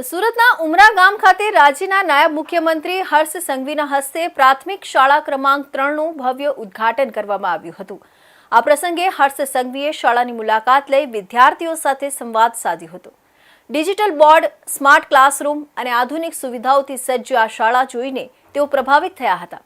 સુરતના ઉમરા ગામ ખાતે રાજ્યના નાયબ મુખ્યમંત્રી હર્ષ સંઘવીના હસ્તે પ્રાથમિક શાળા ક્રમાંક 3નું ભવ્ય ઉદ્ઘાટન કરવામાં આવ્યું હતું। આ પ્રસંગે હર્ષ સંઘવીએ શાળાની મુલાકાત લઈ વિદ્યાર્થીઓ સાથે સંવાદ સાધ્યો હતો। ડિજિટલ બોર્ડ, સ્માર્ટ ક્લાસરૂમ અને આધુનિક સુવિધાઓથી સજ્જ આ શાળા જોઈને તેઓ પ્રભાવિત થયા હતા।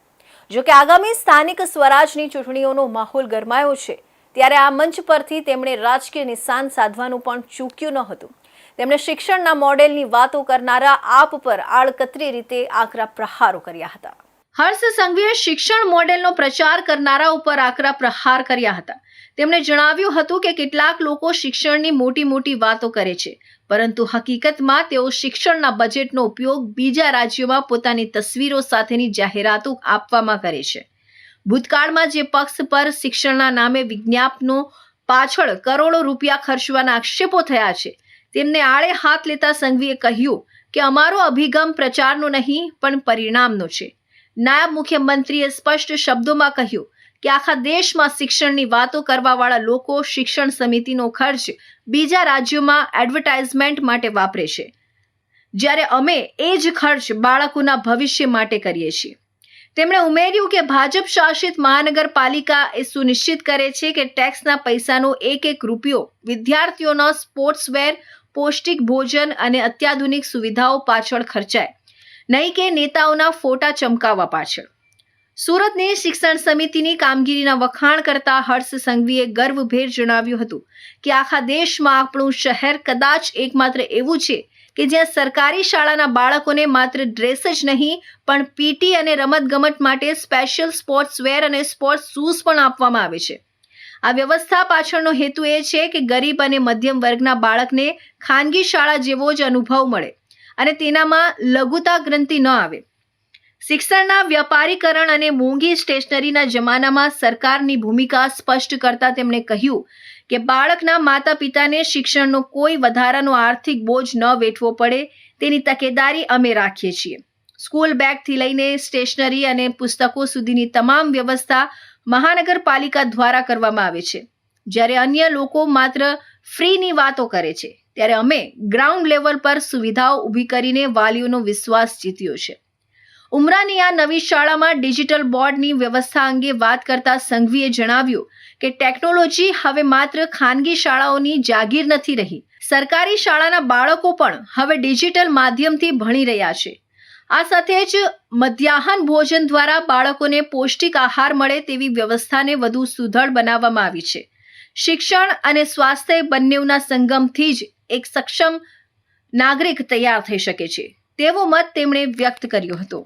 જો કે આગામી સ્થાનિક સ્વરાજની ચૂંટણીઓનો માહોલ ગરમાયો છે, ત્યારે આ મંચ પરથી તેમણે રાજકીય નિશાન સાધવાનું પણ ચૂક્યું ન હતું। તેમણે શિક્ષણના મોડેલની વાતો કરનારા આપ પર આડકતરી રીતે આકરા પ્રહારો કર્યા હતા। હર્ષ સંઘવીએ શિક્ષણ મોડેલનો પ્રચાર કરનારા ઉપર આકરા પ્રહાર કર્યા હતા। તેમણે જણાવ્યું હતું કે કેટલાક લોકો શિક્ષણની મોટી વાતો કરે છે, પરંતુ હકીકતમાં તેઓ શિક્ષણના બજેટનો ઉપયોગ બીજા રાજ્યોમાં પોતાની તસવીરો સાથેની જાહેરાતો આપવામાં કરે છે। ભૂતકાળમાં જે પક્ષ પર શિક્ષણના નામે વિજ્ઞાપનો પાછળ કરોડો રૂપિયા ખર્ચવાના આક્ષેપો થયા છે, તેમને આડે હાથ લેતા સંઘવીએ કહ્યું કે અમારો અભિગમ પ્રચારનો નહીં પણ પરિણામનો છે। નાયબ મુખ્યમંત્રીએ સ્પષ્ટ શબ્દોમાં કહ્યું કે આખા દેશમાં શિક્ષણની વાતો કરવાવાળા લોકો શિક્ષણ સમિતિનો ખર્ચ બીજા રાજ્યોમાં એડવર્ટાઇઝમેન્ટ માટે વાપરે છે, જ્યારે અમે એ જ ખર્ચ બાળકોના ભવિષ્ય માટે કરીએ છીએ। તેમણે ઉમેર્યું કે ભાજપ શાસિત મહાનગરપાલિકા એ સુનિશ્ચિત કરે છે કે ટેક્સના પૈસાનો એક રૂપિયો વિદ્યાર્થીઓના સ્પોર્ટ્સવેર, પૌષ્ટિક ભોજન અને અત્યાધુનિક સુવિધાઓ પાછળ ખર્ચાય, નહીં કે નેતાઓના ફોટા ચમકાવવા પાછળ। સુરતની શિક્ષણ સમિતિની કામગીરીના વખાણ કરતા હર્ષ સંઘવીએ ગર્વભેર જણાવ્યું હતું કે આખા દેશમાં આપણું શહેર કદાચ એકમાત્ર એવું છે કે જ્યાં સરકારી શાળાના બાળકોને માત્ર ડ્રેસ જ નહીં પણ પીટી અને રમતગમત માટે સ્પેશિયલ સ્પોર્ટ્સવેર અને સ્પોર્ટ્સ શૂઝ પણ આપવામાં આવે છે। આ વ્યવસ્થા પાછળનો હેતુ એ છે કે ગરીબ અને મધ્યમ વર્ગના બાળકને ખાનગી શાળા જેવો જ અનુભવ મળે અને તેનામાં લઘુતા ગ્રંથિ ન આવે। શિક્ષણના વ્યાપારીકરણ અને મોંઘી સ્ટેશનરીના જમાનામાં સરકારની ભૂમિકા સ્પષ્ટ કરતા તેમણે કહ્યું કે બાળકના માતા પિતાને શિક્ષણનો કોઈ વધારાનો આર્થિક બોજ ન વેઠવો પડે, તેની તકેદારી અમે રાખીએ છીએ। સ્કૂલ બેગથી લઈને સ્ટેશનરી અને પુસ્તકો સુધીની તમામ વ્યવસ્થા મહાનગરપાલિકા દ્વારા કરવામાં આવે છે। જ્યારે અન્ય લોકો માત્ર ફ્રીની વાતો કરે છે, ત્યારે અમે ગ્રાઉન્ડ લેવલ પર સુવિધાઓ ઊભી કરીને વાલીઓનો વિશ્વાસ જીત્યો છે। ઉમરાની આ નવી શાળામાં ડિજિટલ બોર્ડની વ્યવસ્થા અંગે વાત કરતા સંઘવીએ જણાવ્યું કે ટેકનોલોજી હવે માત્ર ખાનગી શાળાઓની જાગીર નથી રહી, સરકારી શાળાના બાળકો પણ હવે ડિજિટલ માધ્યમથી ભણી રહ્યા છે। આ સાથે જ મધ્યાહન ભોજન દ્વારા બાળકોને પૌષ્ટિક આહાર મળે તેવી વ્યવસ્થાને વધુ સુદૃઢ બનાવવામાં આવી છે। શિક્ષણ અને સ્વાસ્થ્ય બંનેના સંગમથી જ એક સક્ષમ નાગરિક તૈયાર થઈ શકે છે, તેવો મત તેમણે વ્યક્ત કર્યો હતો।